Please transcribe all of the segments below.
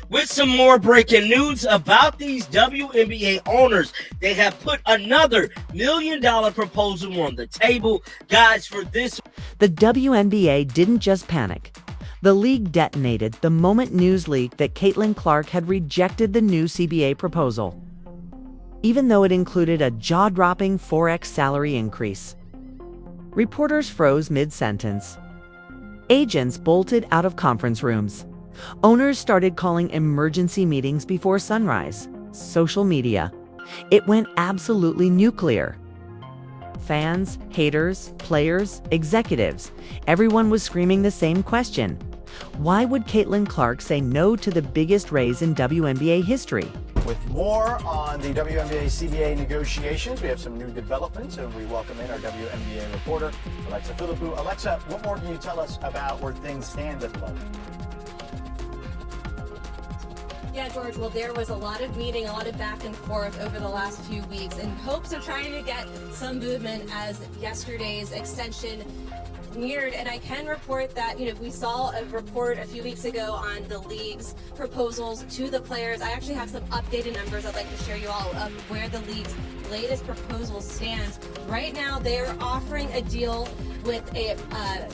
With some more breaking news about these WNBA owners, they have put another $1 million proposal on the table. Guys, for this, the WNBA didn't just panic. The league detonated the moment news leaked that Caitlin Clark had rejected the new CBA proposal, even though it included a jaw-dropping 4x salary increase. Reporters froze mid-sentence. Agents bolted out of conference rooms. Owners started calling emergency meetings before sunrise. Social media. It went absolutely nuclear. Fans, haters, players, executives, everyone was screaming the same question. Why would Caitlin Clark say no to the biggest raise in WNBA history? With more on the WNBA CBA negotiations, we have some new developments, and we welcome in our WNBA reporter, Alexa Philippou. Alexa, what more can you tell us about where things stand at the moment? Yeah, George, well, there was a lot of meeting, a lot of back and forth over the last few weeks in hopes of trying to get some movement as yesterday's extension neared. And I can report that, we saw a report a few weeks ago on the league's proposals to the players. I actually have some updated numbers I'd like to share you all of where the league's latest proposal stands. Right now, they're offering a deal with a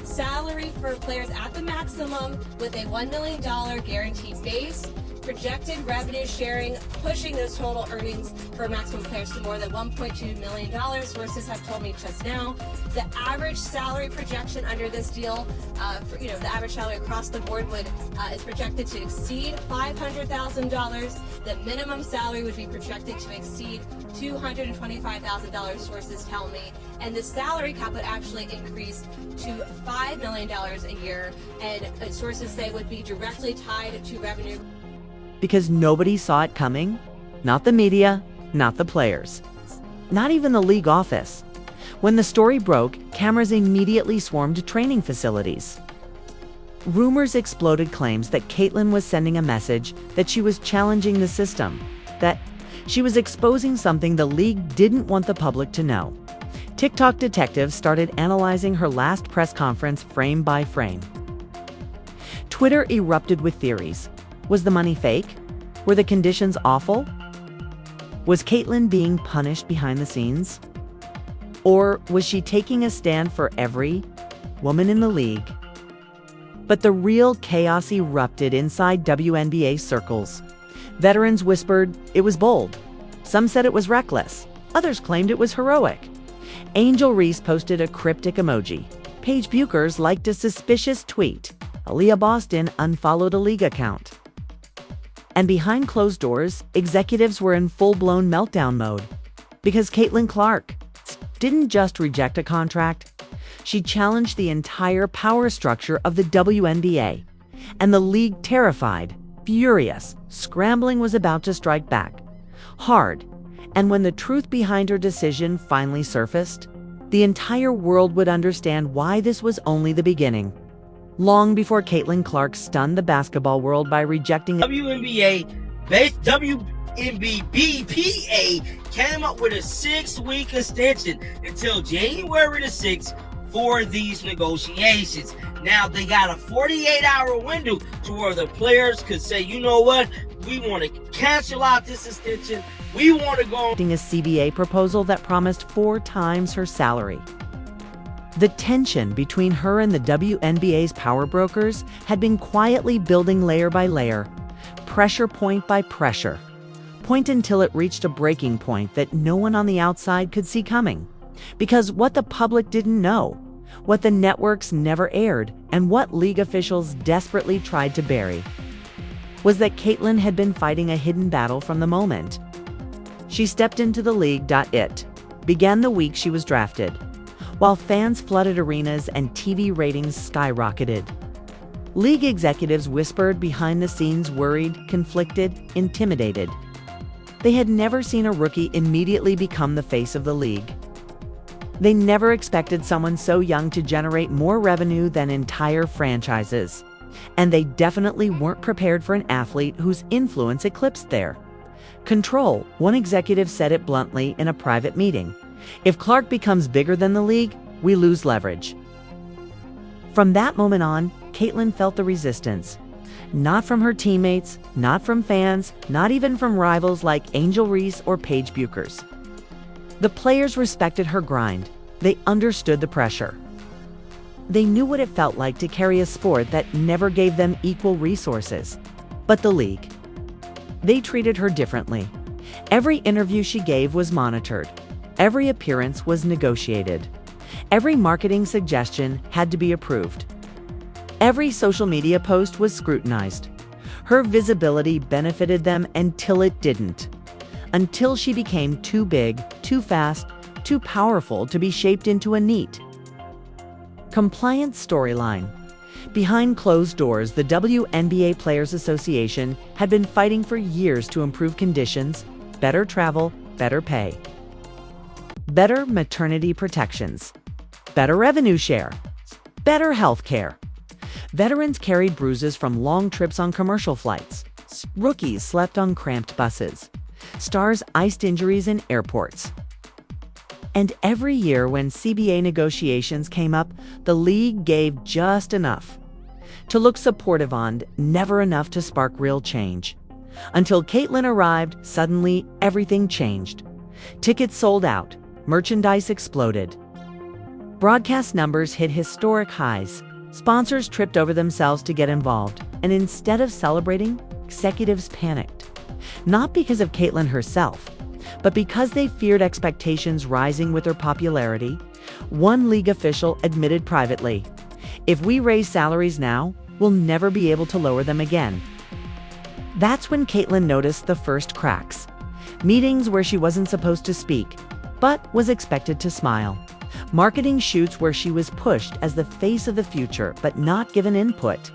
salary for players at the maximum with a $1 million guaranteed base, projected revenue sharing, pushing those total earnings for maximum players to more than $1.2 million. Sources have told me just now. The average salary projection under this deal, the average salary across the board is projected to exceed $500,000. The minimum salary would be projected to exceed $225,000, sources tell me. And the salary cap would actually increase to $5 million a year, and sources say would be directly tied to revenue. Because nobody saw it coming? Not the media, not the players, not even the league office. When the story broke, cameras immediately swarmed to training facilities. Rumors exploded, claims that Caitlin was sending a message that she was challenging the system, that she was exposing something the league didn't want the public to know. TikTok detectives started analyzing her last press conference frame by frame. Twitter erupted with theories. Was the money fake? Were the conditions awful? Was Caitlin being punished behind the scenes? Or was she taking a stand for every woman in the league? But the real chaos erupted inside WNBA circles. Veterans whispered it was bold. Some said it was reckless. Others claimed it was heroic. Angel Reese posted a cryptic emoji. Paige Buchers liked a suspicious tweet. Aaliyah Boston unfollowed a league account. And behind closed doors, executives were in full-blown meltdown mode. Because Caitlin Clark didn't just reject a contract, she challenged the entire power structure of the WNBA. And the league, terrified, furious, scrambling, was about to strike back. Hard. And when the truth behind her decision finally surfaced, the entire world would understand why this was only the beginning. Long before Caitlin Clark stunned the basketball world by rejecting WNBA came up with a 6-week extension until January the 6th for these negotiations. Now they got a 48-hour window to where the players could say, you know what, we want to cancel out this extension. We want to go. A CBA proposal that promised 4 times her salary. The tension between her and the WNBA's power brokers had been quietly building layer by layer, pressure point by pressure, point until it reached a breaking point that no one on the outside could see coming. Because what the public didn't know, what the networks never aired, and what league officials desperately tried to bury, was that Caitlin had been fighting a hidden battle from the moment she stepped into the league. It began the week she was drafted. While fans flooded arenas and TV ratings skyrocketed, league executives whispered behind the scenes, worried, conflicted, intimidated. They had never seen a rookie immediately become the face of the league. They never expected someone so young to generate more revenue than entire franchises. And they definitely weren't prepared for an athlete whose influence eclipsed their control. One executive said it bluntly in a private meeting. If Clark becomes bigger than the league, we lose leverage. From that moment on, Caitlin felt the resistance. Not from her teammates, not from fans, not even from rivals like Angel Reese or Paige Buchers. The players respected her grind. They understood the pressure. They knew what it felt like to carry a sport that never gave them equal resources. But the league, they treated her differently. Every interview she gave was monitored. Every appearance was negotiated. Every marketing suggestion had to be approved. Every social media post was scrutinized. Her visibility benefited them until it didn't. Until she became too big, too fast, too powerful to be shaped into a neat, compliant storyline. Behind closed doors, the WNBA Players Association had been fighting for years to improve conditions, better travel, better pay, better maternity protections, better revenue share, better health care. Veterans carried bruises from long trips on commercial flights. Rookies slept on cramped buses. Stars iced injuries in airports. And every year when CBA negotiations came up, the league gave just enough to look supportive on, never enough to spark real change. Until Caitlin arrived, suddenly everything changed. Tickets sold out. Merchandise exploded. Broadcast numbers hit historic highs. Sponsors tripped over themselves to get involved. And instead of celebrating, executives panicked. Not because of Caitlin herself, but because they feared expectations rising with her popularity. One league official admitted privately, "If we raise salaries now, we'll never be able to lower them again." That's when Caitlin noticed the first cracks. Meetings where she wasn't supposed to speak, but was expected to smile. Marketing shoots where she was pushed as the face of the future, but not given input.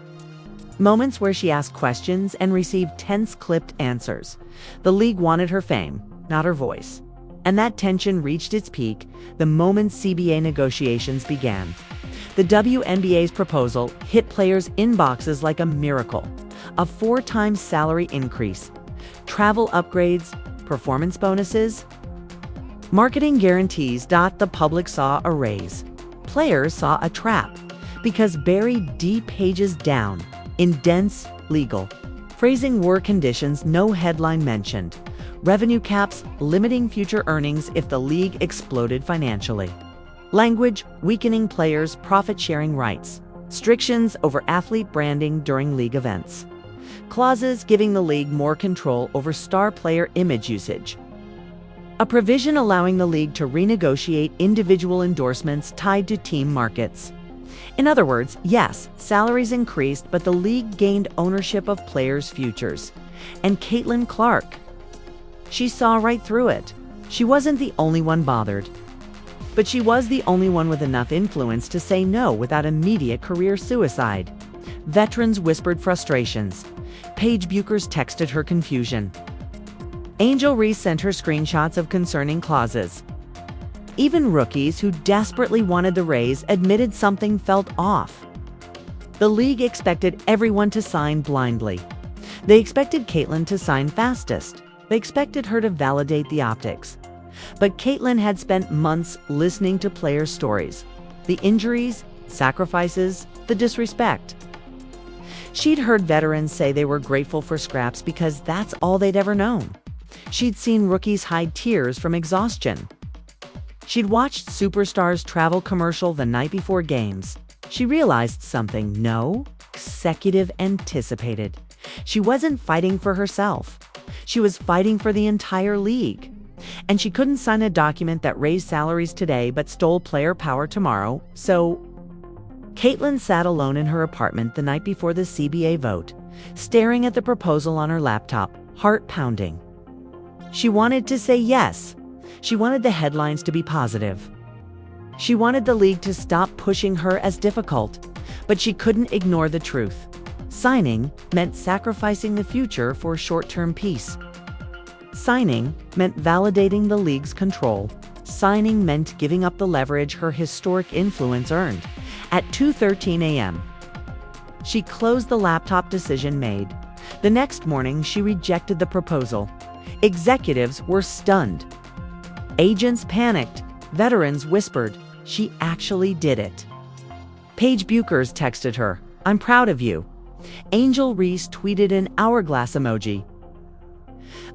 Moments where she asked questions and received tense, clipped answers. The league wanted her fame, not her voice. And that tension reached its peak the moment CBA negotiations began. The WNBA's proposal hit players' inboxes like a miracle. A 4-times salary increase, travel upgrades, performance bonuses, marketing guarantees. The public saw a raise. Players saw a trap, because buried deep pages down in dense, legal phrasing were conditions no headline mentioned. Revenue caps limiting future earnings if the league exploded financially. Language weakening players' profit-sharing rights. Restrictions over athlete branding during league events. Clauses giving the league more control over star player image usage. A provision allowing the league to renegotiate individual endorsements tied to team markets. In other words, yes, salaries increased, but the league gained ownership of players' futures. And Caitlin Clark, she saw right through it. She wasn't the only one bothered. But she was the only one with enough influence to say no without immediate career suicide. Veterans whispered frustrations. Paige Buchers texted her confusion. Angel Reese sent her screenshots of concerning clauses. Even rookies who desperately wanted the raise admitted something felt off. The league expected everyone to sign blindly. They expected Caitlin to sign fastest. They expected her to validate the optics. But Caitlin had spent months listening to players' stories, the injuries, sacrifices, the disrespect. She'd heard veterans say they were grateful for scraps because that's all they'd ever known. She'd seen rookies hide tears from exhaustion. She'd watched superstars travel commercial the night before games. She realized something no executive anticipated. She wasn't fighting for herself. She was fighting for the entire league. And she couldn't sign a document that raised salaries today but stole player power tomorrow, so Caitlin sat alone in her apartment the night before the CBA vote, staring at the proposal on her laptop, heart pounding. She wanted to say yes. She wanted the headlines to be positive. She wanted the league to stop pushing her as difficult, but she couldn't ignore the truth. Signing meant sacrificing the future for short-term peace. Signing meant validating the league's control. Signing meant giving up the leverage her historic influence earned. At 2:13 a.m., she closed the laptop. Decision made. The next morning, she rejected the proposal. Executives were stunned. Agents panicked. Veterans whispered, she actually did it. Paige Buchers texted her, "I'm proud of you. Angel Reese tweeted an hourglass emoji.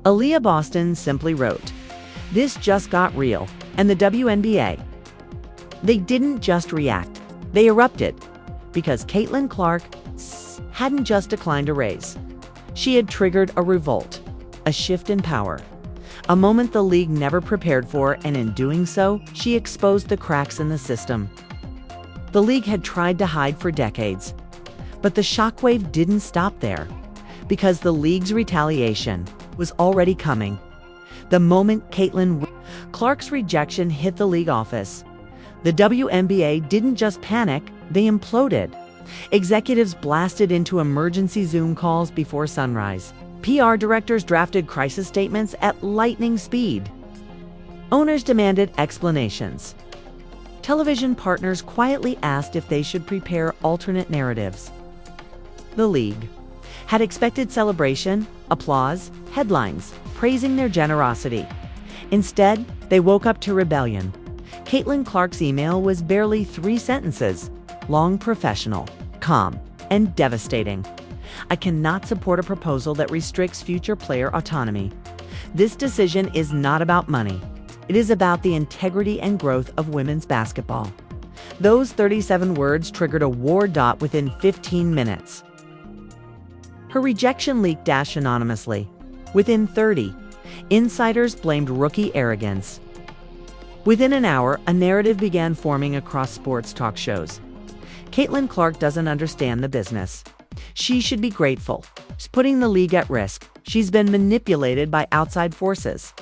Aaliyah Boston simply wrote, "This just got real," and the WNBA. They didn't just react, they erupted, because Caitlin Clark hadn't just declined a raise. She had triggered a revolt, a shift in power, a moment the league never prepared for, and in doing so, she exposed the cracks in the system. The league had tried to hide for decades, but the shockwave didn't stop there, because the league's retaliation was already coming. The moment Caitlin Clark's rejection hit the league office, the WNBA didn't just panic, they imploded. Executives blasted into emergency Zoom calls before sunrise. PR directors drafted crisis statements at lightning speed. Owners demanded explanations. Television partners quietly asked if they should prepare alternate narratives. The league had expected celebration, applause, headlines, praising their generosity. Instead, they woke up to rebellion. Caitlin Clark's email was barely 3 sentences, long, professional, calm, and devastating. "I cannot support a proposal that restricts future player autonomy. This decision is not about money. It is about the integrity and growth of women's basketball." Those 37 words triggered a war within 15 minutes. Her rejection leaked anonymously. Within 30, insiders blamed rookie arrogance. Within an hour, a narrative began forming across sports talk shows. Caitlin Clark doesn't understand the business. She should be grateful. She's putting the league at risk. She's been manipulated by outside forces.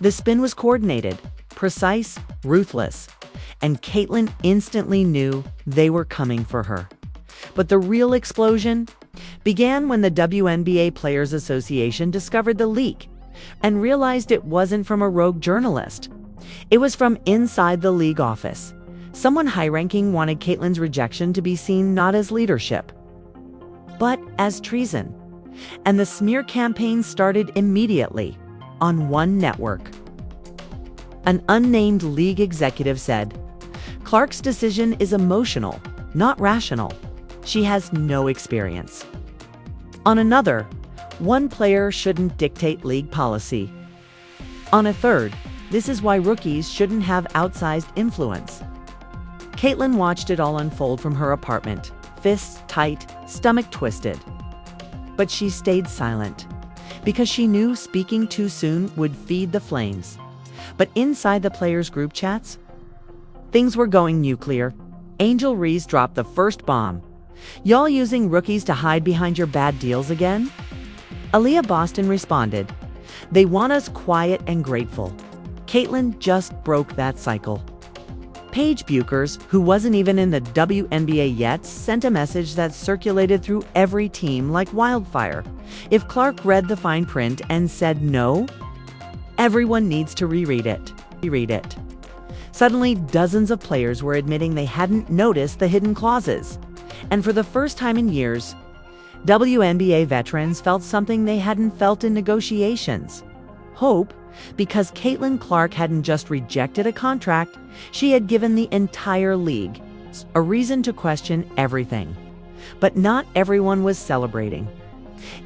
The spin was coordinated, precise, ruthless, and Caitlin instantly knew they were coming for her. But the real explosion began when the WNBA Players Association discovered the leak and realized it wasn't from a rogue journalist. It was from inside the league office. Someone high-ranking wanted Caitlin's rejection to be seen not as leadership, but as treason. And the smear campaign started immediately on one network. An unnamed league executive said, "Clark's decision is emotional, not rational. She has no experience." On another, "One player shouldn't dictate league policy." On a third, "This is why rookies shouldn't have outsized influence." Caitlin watched it all unfold from her apartment, fists tight, stomach twisted. But she stayed silent, because she knew speaking too soon would feed the flames. But inside the players' group chats, things were going nuclear. Angel Reese dropped the first bomb. "Y'all using rookies to hide behind your bad deals again?" Aaliyah Boston responded, "They want us quiet and grateful." Caitlin just broke that cycle. Paige Buchers, who wasn't even in the WNBA yet, sent a message that circulated through every team like wildfire. If Clark read the fine print and said no, everyone needs to reread it. Suddenly, dozens of players were admitting they hadn't noticed the hidden clauses. And for the first time in years, WNBA veterans felt something they hadn't felt in negotiations: hope, because Caitlin Clark hadn't just rejected a contract, she had given the entire league a reason to question everything. But not everyone was celebrating.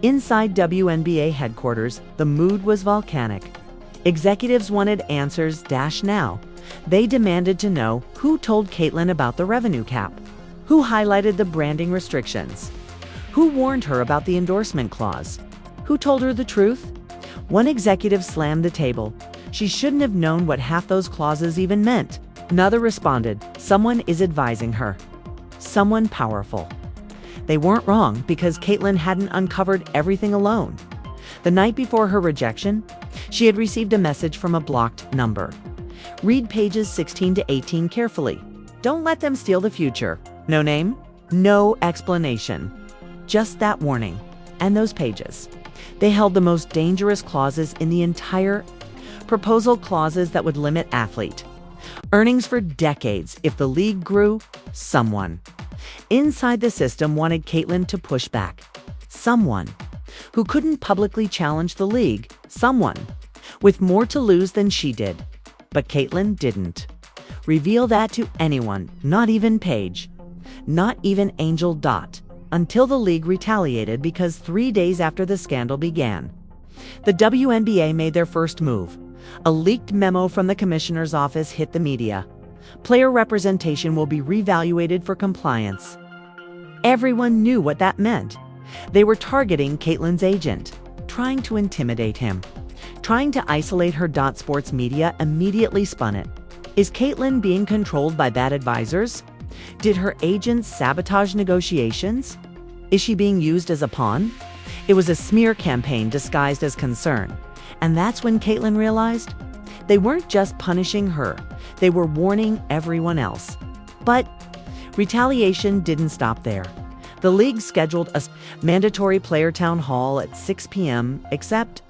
Inside WNBA headquarters, the mood was volcanic. Executives wanted answers now. They demanded to know who told Caitlin about the revenue cap, who highlighted the branding restrictions, who warned her about the endorsement clause, who told her the truth. One executive slammed the table. "She shouldn't have known what half those clauses even meant." Another responded, "Someone is advising her. Someone powerful." They weren't wrong, because Caitlin hadn't uncovered everything alone. The night before her rejection, she had received a message from a blocked number. "Read pages 16 to 18 carefully. Don't let them steal the future. No name, no explanation. Just that warning. And those pages. They held the most dangerous clauses in the entire proposal, clauses that would limit athlete earnings for decades if the league grew. Someone inside the system wanted Caitlin to push back. Someone who couldn't publicly challenge the league. Someone with more to lose than she did. But Caitlin didn't reveal that to anyone, not even Paige, not even Angel. until the league retaliated because 3 days after the scandal began, the WNBA made their first move. A leaked memo from the commissioner's office hit the media. Player representation will be reevaluated for compliance. Everyone knew what that meant. They were targeting Caitlyn's agent, trying to intimidate him. Trying to isolate her. Sports media immediately spun it. Is Caitlyn being controlled by bad advisors? Did her agents sabotage negotiations? Is she being used as a pawn? It was a smear campaign disguised as concern. And that's when Caitlyn realized they weren't just punishing her, they were warning everyone else. But retaliation didn't stop there. The league scheduled a mandatory player town hall at 6 p.m., except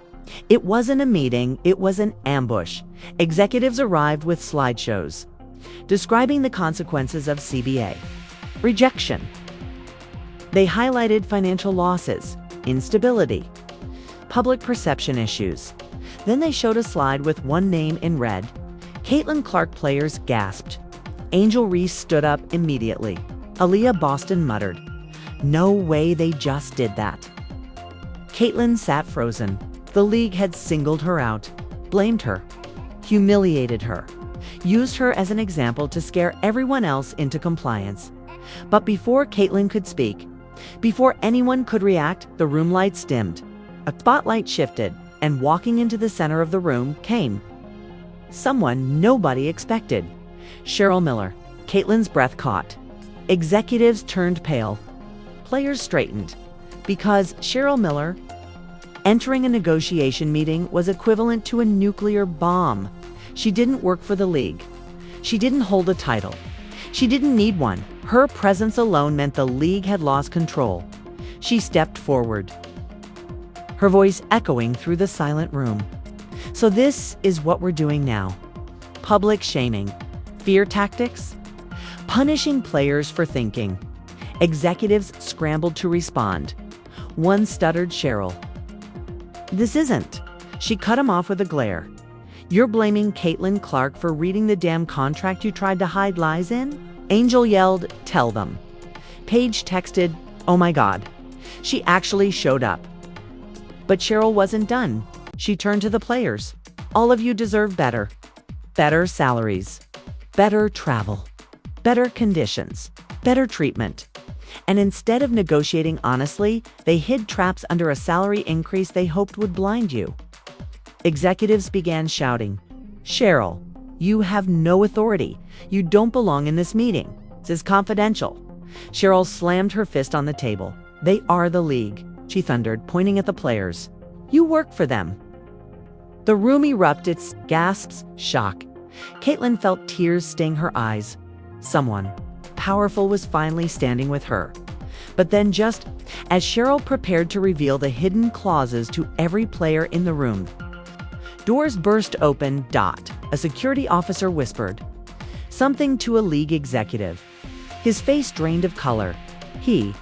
it wasn't a meeting, it was an ambush. Executives arrived with slideshows describing the consequences of CBA. Rejection. They highlighted financial losses, instability, public perception issues. Then they showed a slide with one name in red. Caitlin Clark. Players gasped. Angel Reese stood up immediately. Aaliyah Boston muttered, "No way, they just did that." Caitlin sat frozen. The league had singled her out, blamed her, humiliated her, used her as an example to scare everyone else into compliance. But before Caitlin could speak, before anyone could react, the room lights dimmed. A spotlight shifted, and walking into the center of the room came someone nobody expected. Cheryl Miller. Caitlyn's breath caught. Executives turned pale. Players straightened. Because Cheryl Miller entering a negotiation meeting was equivalent to a nuclear bomb. She didn't work for the league. She didn't hold a title. She didn't need one. Her presence alone meant the league had lost control. She stepped forward, her voice echoing through the silent room. "So this is what we're doing now. Public shaming, fear tactics, punishing players for thinking." Executives scrambled to respond. One stuttered Cheryl. "This isn't." She cut him off with a glare. "You're blaming Caitlin Clark for reading the damn contract you tried to hide lies in?" Angel yelled, "Tell them." Paige texted, "Oh my God." She actually showed up. But Cheryl wasn't done. She turned to the players. "All of you deserve better. Better salaries, better travel, better conditions, better treatment." And instead of negotiating honestly, they hid traps under a salary increase they hoped would blind you. Executives began shouting, "Cheryl, you have no authority. You don't belong in this meeting. This is confidential." Cheryl slammed her fist on the table. "They are the league," she thundered, pointing at the players. "You work for them." The room erupted, gasps, shock. Caitlin felt tears sting her eyes. Someone powerful was finally standing with her. But then, just as Cheryl prepared to reveal the hidden clauses to every player in the room, doors burst open. A security officer whispered something to a league executive. His face drained of color. He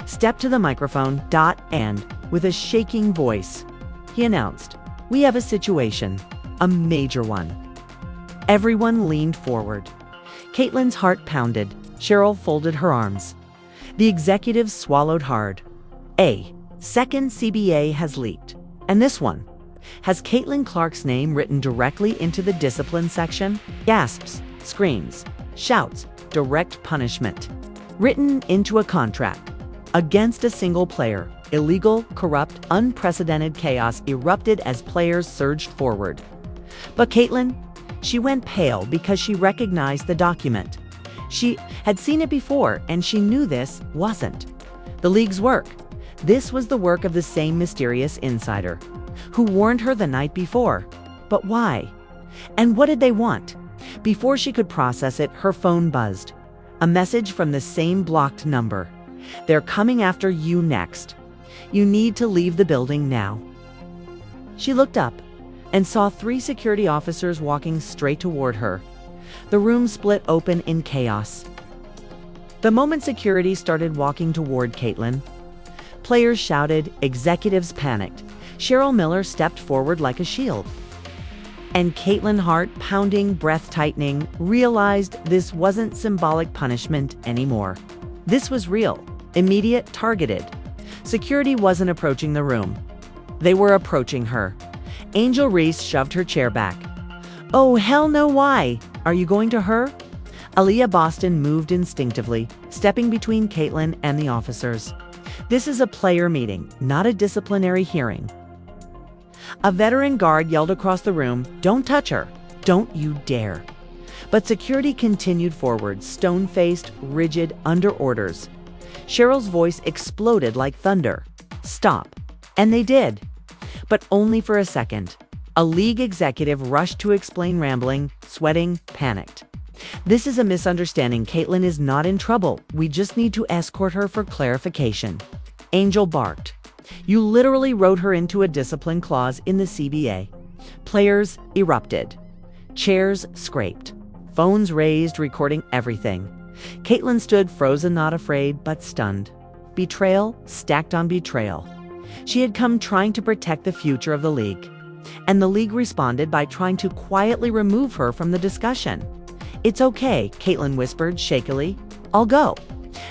stepped to the microphone. And, with a shaking voice, he announced, "We have a situation, a major one." Everyone leaned forward. Caitlin's heart pounded. Cheryl folded her arms. The executives swallowed hard. A second CBA has leaked. And this one has Caitlin Clark's name written directly into the discipline section. Gasps, screams, shouts, direct punishment. Written into a contract. Against a single player. Illegal, corrupt, unprecedented chaos erupted as players surged forward. But Caitlin, she went pale because she recognized the document. She had seen it before, and she knew this wasn't the league's work. This was the work of the same mysterious insider who warned her the night before. But why? And what did they want? Before she could process it, her phone buzzed. A message from the same blocked number. "They're coming after you next. You need to leave the building now." She looked up and saw 3 security officers walking straight toward her. The room split open in chaos. The moment security started walking toward Caitlin, players shouted, executives panicked. Cheryl Miller stepped forward like a shield. And Caitlin, heart pounding, breath tightening, realized this wasn't symbolic punishment anymore. This was real. Immediate, targeted. Security wasn't approaching the room. They were approaching her. Angel Reese shoved her chair back. "Oh, hell no, why? Are you going to her?" Aaliyah Boston moved instinctively, stepping between Caitlin and the officers. "This is a player meeting, not a disciplinary hearing." A veteran guard yelled across the room, "Don't touch her. Don't you dare." But security continued forward, stone-faced, rigid, under orders. Cheryl's voice exploded like thunder. "Stop." And they did. But only for a second. A league executive rushed to explain, rambling, sweating, panicked. "This is a misunderstanding. Caitlin is not in trouble. We just need to escort her for clarification." Angel barked. "You literally wrote her into a discipline clause in the CBA." Players erupted. Chairs scraped. Phones raised, recording everything. Caitlin stood frozen, not afraid, but stunned. Betrayal stacked on betrayal. She had come trying to protect the future of the league. And the league responded by trying to quietly remove her from the discussion. "It's okay," Caitlin whispered shakily. "I'll go."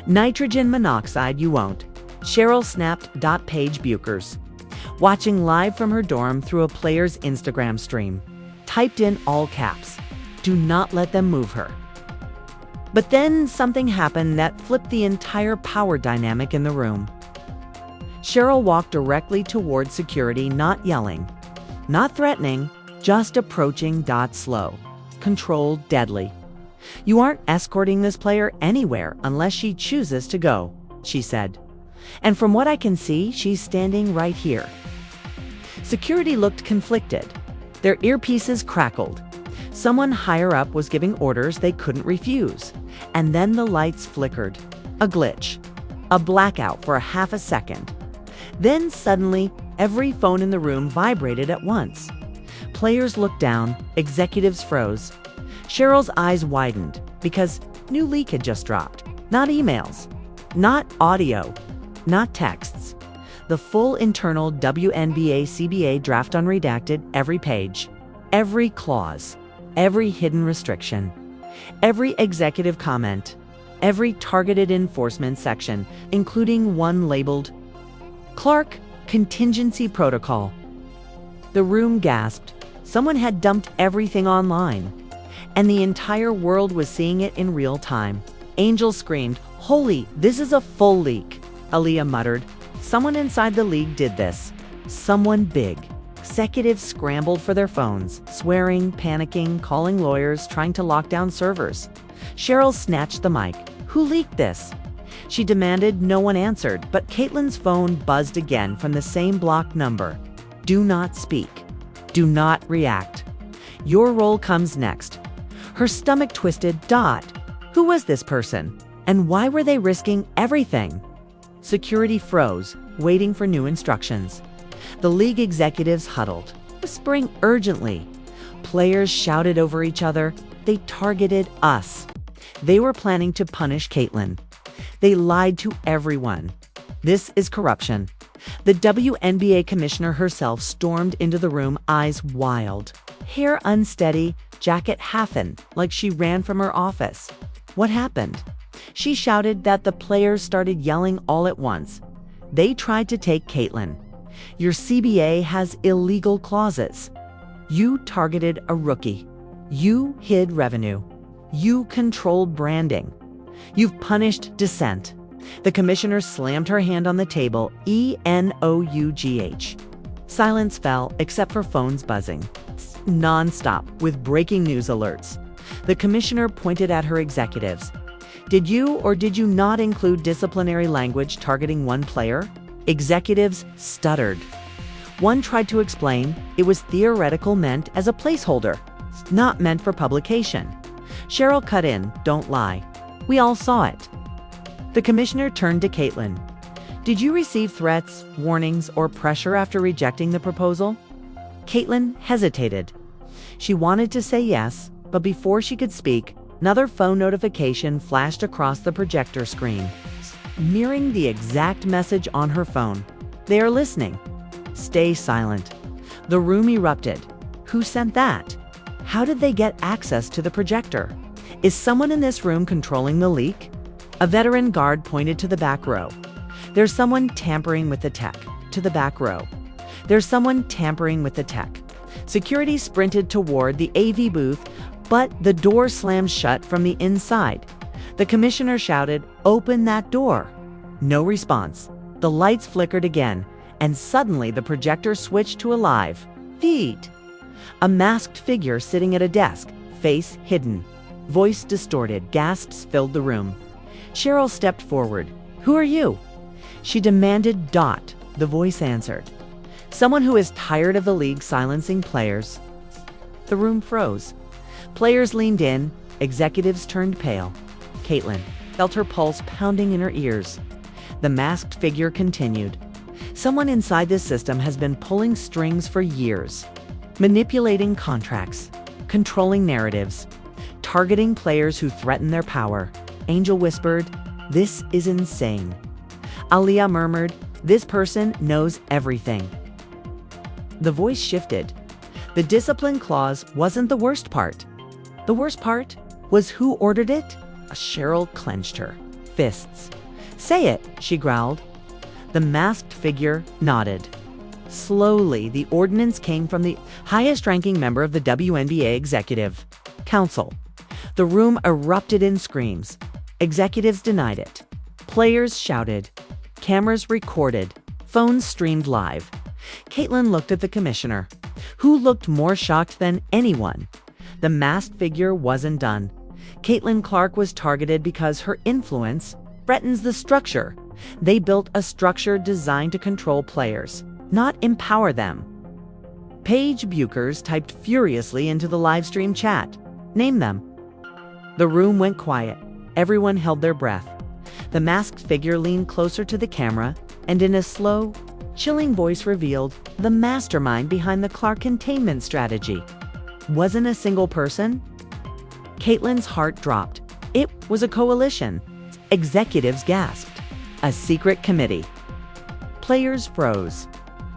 "Nitrogen monoxide, you won't." Cheryl snapped Paige Buchers, watching live from her dorm through a player's Instagram stream. Typed in all caps, "Do not let them move her." But then something happened that flipped the entire power dynamic in the room. Cheryl walked directly toward security, not yelling, not threatening, just approaching. Slow, controlled, deadly. "You aren't escorting this player anywhere unless she chooses to go," she said. "And from what I can see, she's standing right here." Security looked conflicted. Their earpieces crackled. Someone higher up was giving orders they couldn't refuse. And then the lights flickered. A glitch. A blackout for a half a second. Then suddenly, every phone in the room vibrated at once. Players looked down, executives froze. Cheryl's eyes widened because new leak had just dropped. Not emails, not audio, not texts. The full internal WNBA CBA draft unredacted, every page, every clause, every hidden restriction, every executive comment, every targeted enforcement section, including one labeled Clark Contingency Protocol. The room gasped. Someone had dumped everything online, and the entire world was seeing it in real time. Angel screamed, "Holy, this is a full leak." Aaliyah muttered, "Someone inside the league did this. Someone big." Executives scrambled for their phones, swearing, panicking, calling lawyers, trying to lock down servers. Cheryl snatched the mic. "Who leaked this?" She demanded. No one answered, but Caitlin's phone buzzed again from the same block number. "Do not speak. Do not react. Your role comes next." Her stomach twisted. Who was this person? And why were they risking everything? Security froze, waiting for new instructions. The league executives huddled, whispering urgently. Players shouted over each other. They targeted us. They were planning to punish Caitlin. They lied to everyone. This is corruption. The WNBA commissioner herself stormed into the room, eyes wild, hair unsteady, jacket half-in, like she ran from her office. What happened? She shouted that the players started yelling all at once. They tried to take Caitlin. Your CBA has illegal clauses. You targeted a rookie. You hid revenue. You controlled branding. You've punished dissent. The commissioner slammed her hand on the table, ENOUGH. Silence fell, except for phones buzzing. Non-stop, with breaking news alerts. The commissioner pointed at her executives. Did you or did you not include disciplinary language targeting one player? Executives stuttered. One tried to explain it was theoretical, meant as a placeholder, not meant for publication. Cheryl cut in, don't lie. We all saw it. The commissioner turned to Caitlin. Did you receive threats, warnings, or pressure after rejecting the proposal? Caitlin hesitated. She wanted to say yes, but before she could speak, another phone notification flashed across the projector screen, mirroring the exact message on her phone. They are listening. Stay silent. The room erupted. Who sent that? How did they get access to the projector? Is someone in this room controlling the leak? A veteran guard pointed to the back row. There's someone tampering with the tech. To the back row. There's someone tampering with the tech. Security sprinted toward the AV booth, but the door slammed shut from the inside. The commissioner shouted, "Open that door." No response. The lights flickered again, and suddenly the projector switched to a live feed. A masked figure sitting at a desk, face hidden. Voice distorted, gasps filled the room. Cheryl stepped forward. "Who are you?" She demanded. The voice answered. "Someone who is tired of the league silencing players." The room froze. Players leaned in, executives turned pale. Caitlin felt her pulse pounding in her ears. The masked figure continued. "Someone inside this system has been pulling strings for years, manipulating contracts, controlling narratives, targeting players who threaten their power." Angel whispered, "This is insane." Aliyah murmured, "This person knows everything." The voice shifted. The discipline clause wasn't the worst part. The worst part was who ordered it. Cheryl clenched her fists. "Say it," she growled. The masked figure nodded. Slowly, the ordinance came from the highest-ranking member of the WNBA Executive Council. The room erupted in screams. Executives denied it. Players shouted. Cameras recorded. Phones streamed live. Caitlin looked at the commissioner, who looked more shocked than anyone. The masked figure wasn't done. Caitlin Clark was targeted because her influence threatens the structure. They built a structure designed to control players, not empower them. Paige Buchers typed furiously into the live stream chat. "Name them." The room went quiet. Everyone held their breath. The masked figure leaned closer to the camera and in a slow, chilling voice revealed the mastermind behind the Clark containment strategy. Wasn't a single person? Caitlin's heart dropped. It was a coalition. Executives gasped. A secret committee. Players froze.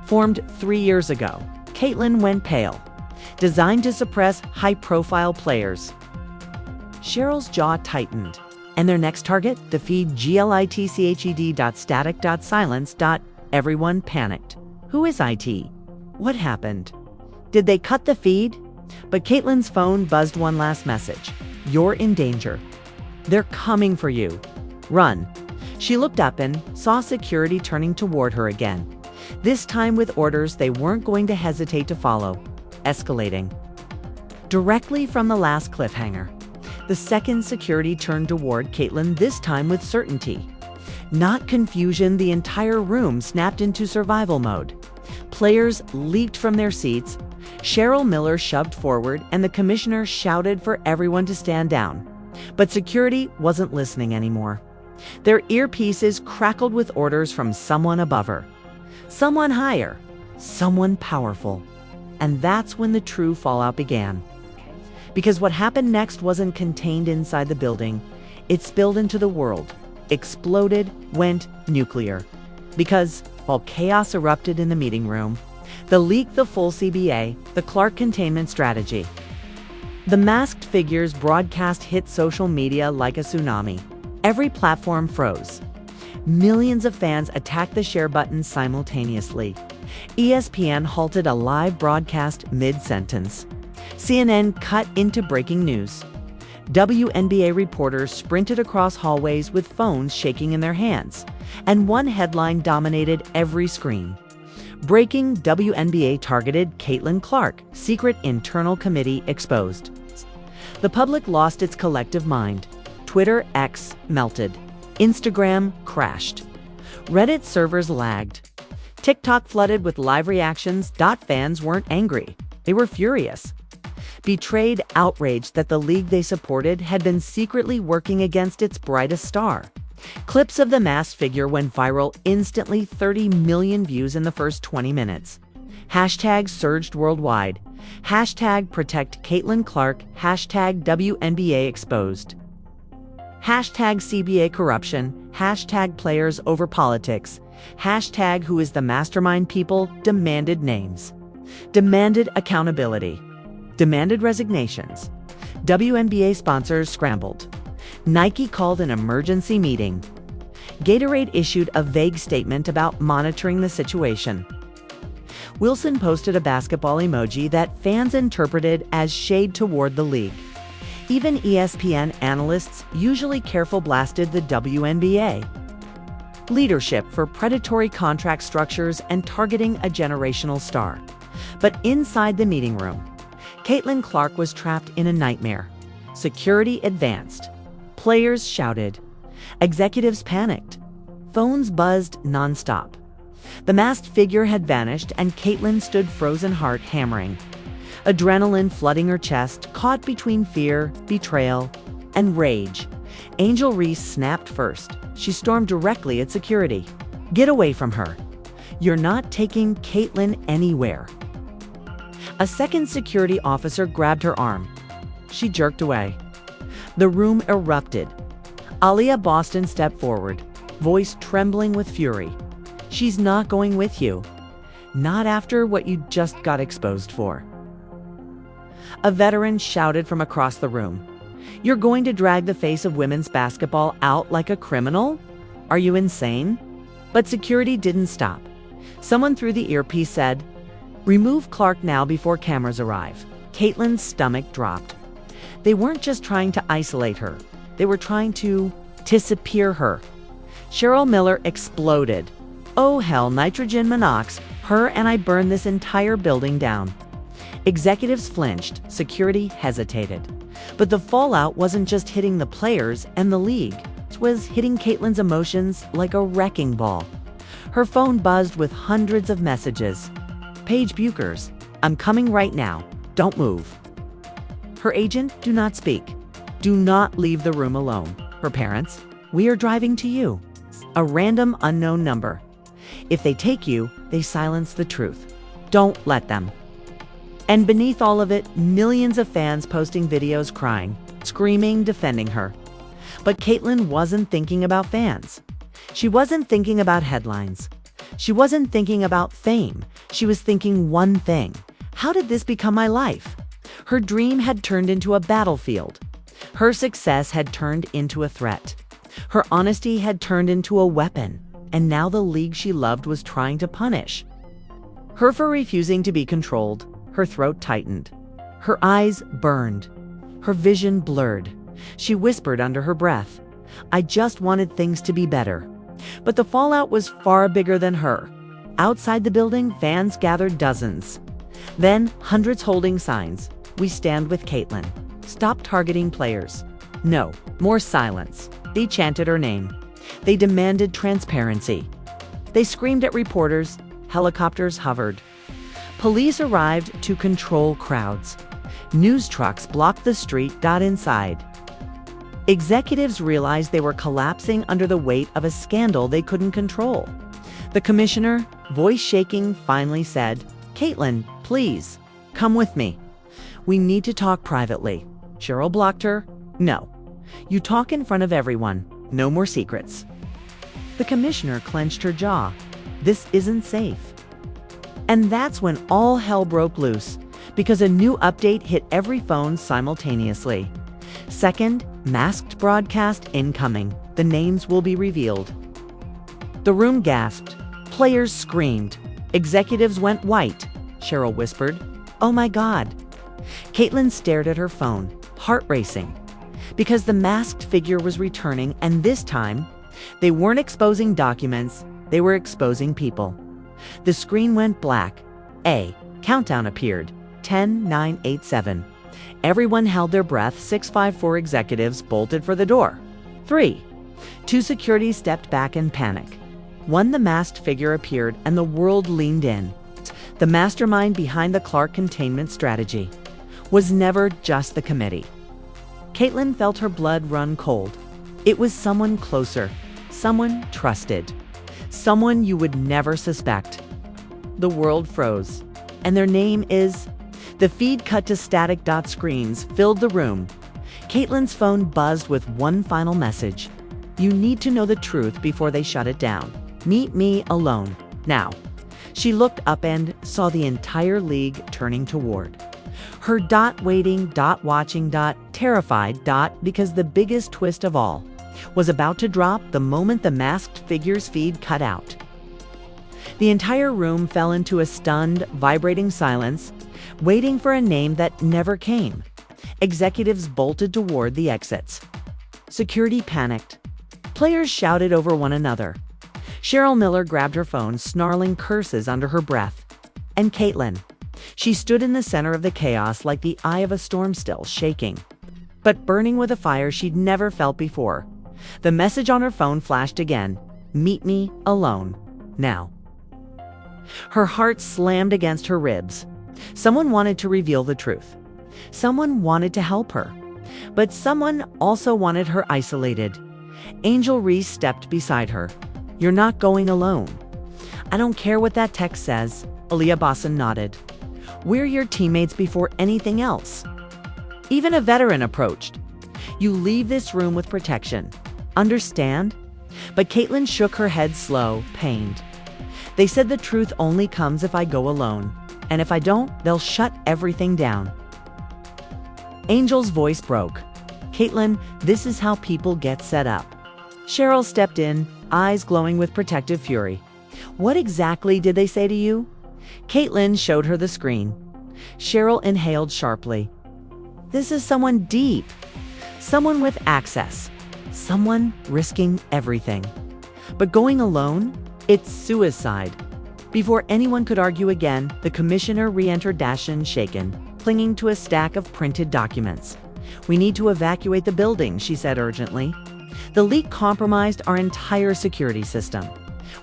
Formed 3 years ago, Caitlin went pale. Designed to suppress high-profile players. Cheryl's jaw tightened. And their next target? The feed glitched.static.silence. Everyone panicked. Who is IT? What happened? Did they cut the feed? But Caitlin's phone buzzed one last message. "You're in danger. They're coming for you. Run." She looked up and saw security turning toward her again. This time with orders they weren't going to hesitate to follow. Escalating. Directly from the last cliffhanger. The second security turned toward Caitlin, this time with certainty. Not confusion, the entire room snapped into survival mode. Players leaped from their seats. Cheryl Miller shoved forward, and the commissioner shouted for everyone to stand down. But security wasn't listening anymore. Their earpieces crackled with orders from someone above her. Someone higher. Someone powerful. And that's when the true fallout began. Because what happened next wasn't contained inside the building. It spilled into the world. Exploded, went nuclear. Because while chaos erupted in the meeting room, the leaked the full CBA, the Clark containment strategy. The masked figures broadcast hit social media like a tsunami. Every platform froze. Millions of fans attacked the share button simultaneously. ESPN halted a live broadcast mid-sentence. CNN cut into breaking news. WNBA reporters sprinted across hallways with phones shaking in their hands, and one headline dominated every screen. Breaking: WNBA targeted Caitlin Clark, secret internal committee exposed. The public lost its collective mind. Twitter X melted. Instagram crashed. Reddit servers lagged. TikTok flooded with live reactions. Fans weren't angry. They were furious. Betrayed, outraged that the league they supported had been secretly working against its brightest star. Clips of the masked figure went viral instantly, 30 million views in the first 20 minutes. Hashtags surged worldwide. Hashtag protect Caitlin Clark. Hashtag WNBA exposed. Hashtag CBA corruption. Hashtag players over politics. Hashtag who is the mastermind. People demanded names. Demanded accountability. Demanded resignations. WNBA sponsors scrambled. Nike called an emergency meeting. Gatorade issued a vague statement about monitoring the situation. Wilson posted a basketball emoji that fans interpreted as shade toward the league. Even ESPN analysts, usually careful, blasted the WNBA. Leadership for predatory contract structures and targeting a generational star. But inside the meeting room, Caitlin Clark was trapped in a nightmare. Security advanced. Players shouted. Executives panicked. Phones buzzed nonstop. The masked figure had vanished, and Caitlin stood frozen, heart hammering. Adrenaline flooding her chest, caught between fear, betrayal, and rage. Angel Reese snapped first. She stormed directly at security. "Get away from her. You're not taking Caitlin anywhere." A second security officer grabbed her arm. She jerked away. The room erupted. Aaliyah Boston stepped forward, voice trembling with fury. "She's not going with you. Not after what you just got exposed for." A veteran shouted from across the room. "You're going to drag the face of women's basketball out like a criminal? Are you insane?" But security didn't stop. Someone through the earpiece said, "Remove Clark now before cameras arrive." Caitlin's stomach dropped. They weren't just trying to isolate her. They were trying to disappear her. Cheryl Miller exploded. "Oh hell, nitrogen monox, her and I burned this entire building down." Executives flinched, security hesitated. But the fallout wasn't just hitting the players and the league. It was hitting Caitlin's emotions like a wrecking ball. Her phone buzzed with hundreds of messages. "Paige Buchers, I'm coming right now. Don't move." Her agent, "Do not speak. Do not leave the room alone." Her parents, "We are driving to you." A random unknown number. "If they take you, they silence the truth. Don't let them." And beneath all of it, millions of fans posting videos crying, screaming, defending her. But Caitlin wasn't thinking about fans. She wasn't thinking about headlines. She wasn't thinking about fame. She was thinking one thing. How did this become my life? Her dream had turned into a battlefield. Her success had turned into a threat. Her honesty had turned into a weapon. And now the league she loved was trying to punish her for refusing to be controlled. Her throat tightened. Her eyes burned. Her vision blurred. She whispered under her breath, "I just wanted things to be better." But the fallout was far bigger than her. Outside the building, fans gathered, dozens. Then, hundreds holding signs. "We stand with Caitlin. Stop targeting players." No, more silence. They chanted her name. They demanded transparency. They screamed at reporters. Helicopters hovered. Police arrived to control crowds. News trucks blocked the street. Inside, executives realized they were collapsing under the weight of a scandal they couldn't control. The commissioner, voice shaking, finally said, "Caitlin, please, come with me. We need to talk privately." Cheryl blocked her. "No. You talk in front of everyone. No more secrets." The commissioner clenched her jaw. This isn't safe. And that's when all hell broke loose, because a new update hit every phone simultaneously. Second, masked broadcast incoming. The names will be revealed. The room gasped. Players screamed. Executives went white. Cheryl whispered, "Oh my God." Caitlin stared at her phone, heart racing, because the masked figure was returning, and this time, they weren't exposing documents, they were exposing people. The screen went black. A countdown appeared. 10, 9, 8, 7. Everyone held their breath. 654 executives bolted for the door. 3. 2 security stepped back in panic. 1, the masked figure appeared, and the world leaned in. The mastermind behind the Clark containment strategy was never just the committee. Caitlin felt her blood run cold. It was someone closer, someone trusted, someone you would never suspect. The world froze. And their name is... The feed cut to static. Screens filled the room. Caitlin's phone buzzed with one final message. "You need to know the truth before they shut it down. Meet me alone. Now." She looked up and saw the entire league turning toward. Her waiting, watching, terrified, because the biggest twist of all was about to drop the moment the masked figure's feed cut out. The entire room fell into a stunned, vibrating silence, waiting for a name that never came. Executives bolted toward the exits. Security panicked. Players shouted over one another. Cheryl Miller grabbed her phone, snarling curses under her breath. And Caitlin. She stood in the center of the chaos like the eye of a storm still, shaking, but burning with a fire she'd never felt before. The message on her phone flashed again. Meet me alone. Now. Her heart slammed against her ribs. Someone wanted to reveal the truth. Someone wanted to help her. But someone also wanted her isolated. Angel Reese stepped beside her. You're not going alone. I don't care what that text says. Aaliyah Bosson nodded. We're your teammates before anything else. Even a veteran approached. You leave this room with protection. Understand? But Caitlin shook her head slow, pained. They said the truth only comes if I go alone. And if I don't, they'll shut everything down. Angel's voice broke. Caitlin, this is how people get set up. Cheryl stepped in, eyes glowing with protective fury. What exactly did they say to you? Caitlin showed her the screen. Cheryl inhaled sharply. This is someone deep. Someone with access. Someone risking everything. But going alone? It's suicide. Before anyone could argue again, the commissioner re-entered Dashin shaken, clinging to a stack of printed documents. We need to evacuate the building, she said urgently. The leak compromised our entire security system.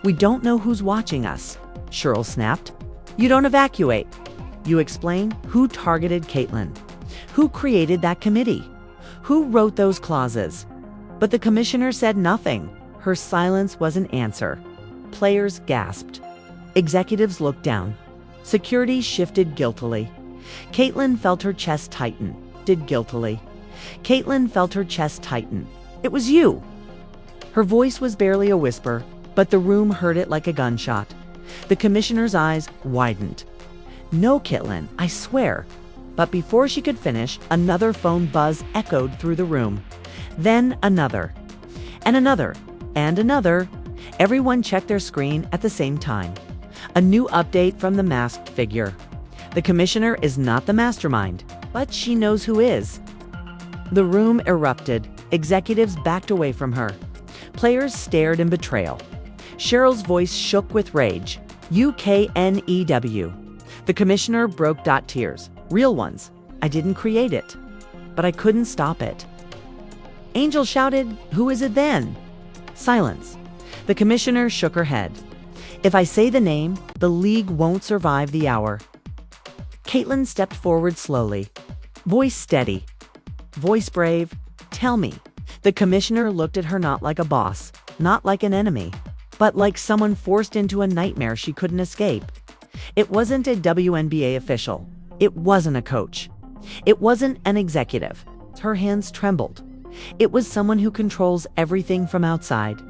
We don't know who's watching us. Cheryl snapped. You don't evacuate. You explain who targeted Caitlin. Who created that committee? Who wrote those clauses? But the commissioner said nothing. Her silence was an answer. Players gasped. Executives looked down. Security shifted guiltily. Caitlin felt her chest tighten. Guiltily. Caitlin felt her chest tighten. It was you. Her voice was barely a whisper, but the room heard it like a gunshot. The commissioner's eyes widened. No, Caitlin, I swear. But before she could finish, another phone buzz echoed through the room. Then another. And another. And another. Everyone checked their screen at the same time. A new update from the masked figure. The commissioner is not the mastermind, but she knows who is. The room erupted. Executives backed away from her. Players stared in betrayal. Cheryl's voice shook with rage. UKNEW. The commissioner broke tears. Real ones. I didn't create it. But I couldn't stop it. Angel shouted, Who is it then? Silence. The commissioner shook her head. If I say the name, the league won't survive the hour. Caitlin stepped forward slowly. Voice steady. Voice brave. Tell me. The commissioner looked at her not like a boss, not like an enemy, but like someone forced into a nightmare she couldn't escape. It wasn't a WNBA official. It wasn't a coach. It wasn't an executive. Her hands trembled. It was someone who controls everything from outside.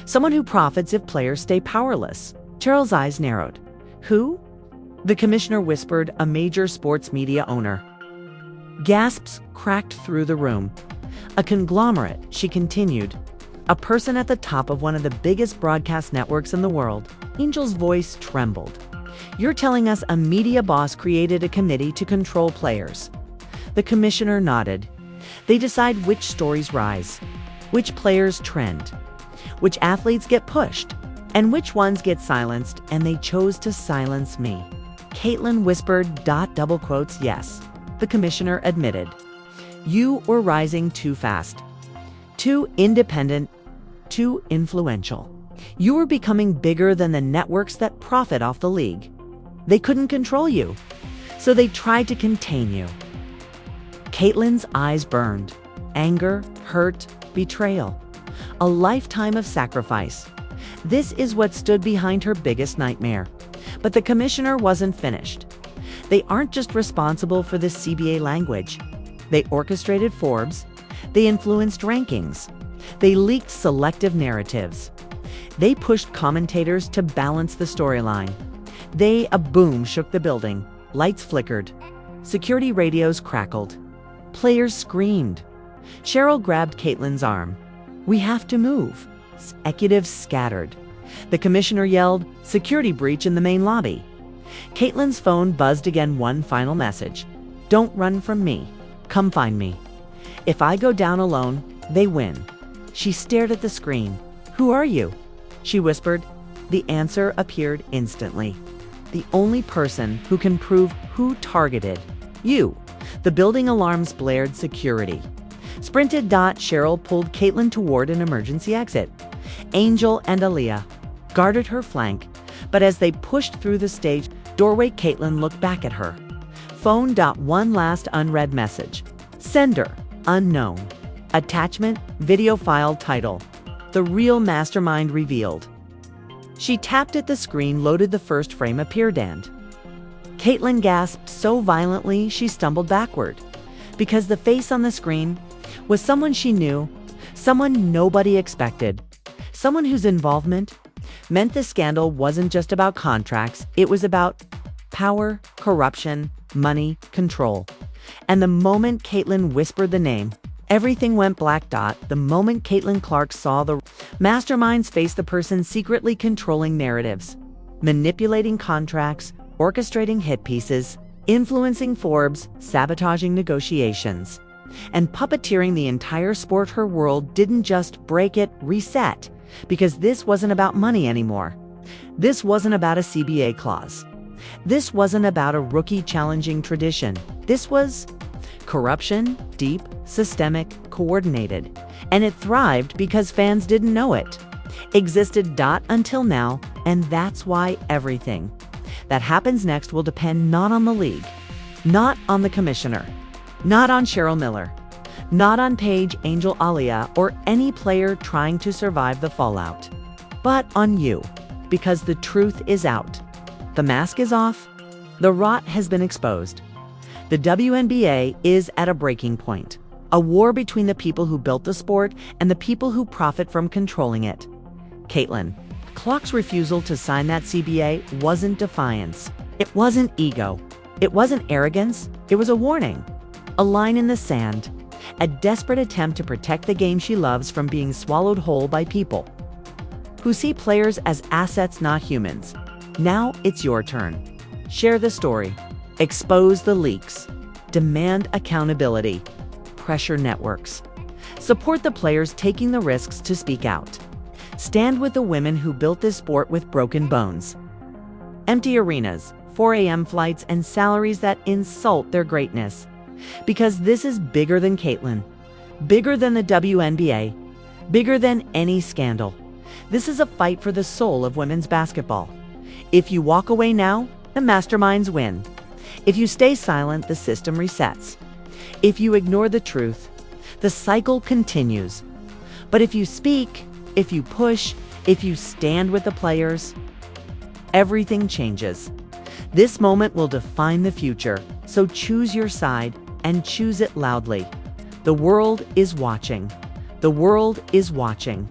Someone who profits if players stay powerless. Cheryl's eyes narrowed. Who? The commissioner whispered, a major sports media owner. Gasps cracked through the room. A conglomerate, she continued. A person at the top of one of the biggest broadcast networks in the world. Angel's voice trembled. You're telling us a media boss created a committee to control players. The commissioner nodded. They decide which stories rise, which players trend, which athletes get pushed, and which ones get silenced, and they chose to silence me. Caitlin whispered, yes, the commissioner admitted. You were rising too fast, too independent, too influential. You were becoming bigger than the networks that profit off the league. They couldn't control you, so they tried to contain you. Caitlin's eyes burned. Anger, hurt, betrayal. A lifetime of sacrifice. This is what stood behind her biggest nightmare. But the commissioner wasn't finished. They aren't just responsible for the CBA language. They orchestrated Forbes. They influenced rankings. They leaked selective narratives. They pushed commentators to balance the storyline. A boom shook the building. Lights flickered. Security radios crackled. Players screamed. Cheryl grabbed Caitlin's arm. "We have to move." Executives scattered. The commissioner yelled, "Security breach in the main lobby." Caitlin's phone buzzed again, one final message. "Don't run from me. Come find me. If I go down alone, they win." She stared at the screen. "Who are you?" she whispered. The answer appeared instantly. "The only person who can prove who targeted you." The building alarms blared. Security sprinted. Cheryl pulled Caitlin toward an emergency exit. Angel and Aaliyah guarded her flank, but as they pushed through the stage doorway, Caitlin looked back at her. Phone. One last unread message. Sender unknown. Attachment video file. Title: The Real Mastermind Revealed. She tapped at the screen. Loaded. The first frame appeared and Caitlin gasped so violently she stumbled backward, because the face on the screen was someone she knew, someone nobody expected, someone whose involvement meant the scandal wasn't just about contracts, it was about power, corruption, money, control. And the moment Caitlin whispered the name, everything went black. The moment Caitlin Clark saw the mastermind's face, the person secretly controlling narratives, manipulating contracts, orchestrating hit pieces, influencing Forbes, sabotaging negotiations, and puppeteering the entire sport, her world didn't just break, it reset. Because this wasn't about money anymore. This wasn't about a CBA clause. This wasn't about a rookie challenging tradition. This was corruption, deep, systemic, coordinated. And it thrived because fans didn't know it. Existed. Until now, and that's why everything that happens next will depend not on the league, not on the commissioner, not on Cheryl Miller, not on Paige, Angel, Aaliyah, or any player trying to survive the fallout, but on you, because the truth is out. The mask is off. The rot has been exposed. The WNBA is at a breaking point, a war between the people who built the sport and the people who profit from controlling it. Caitlin Clark's refusal to sign that CBA wasn't defiance. It wasn't ego. It wasn't arrogance. It was a warning, a line in the sand, a desperate attempt to protect the game she loves from being swallowed whole by people who see players as assets, not humans. Now it's your turn. Share the story. Expose the leaks. Demand accountability. Pressure networks. Support the players taking the risks to speak out. Stand with the women who built this sport with broken bones. Empty arenas, 4 a.m. flights, and salaries that insult their greatness. Because this is bigger than Caitlin, bigger than the WNBA, bigger than any scandal. This is a fight for the soul of women's basketball. If you walk away now, the masterminds win. If you stay silent, the system resets. If you ignore the truth, the cycle continues. But if you speak, if you push, if you stand with the players, everything changes. This moment will define the future, so choose your side and choose it loudly. The world is watching. The world is watching.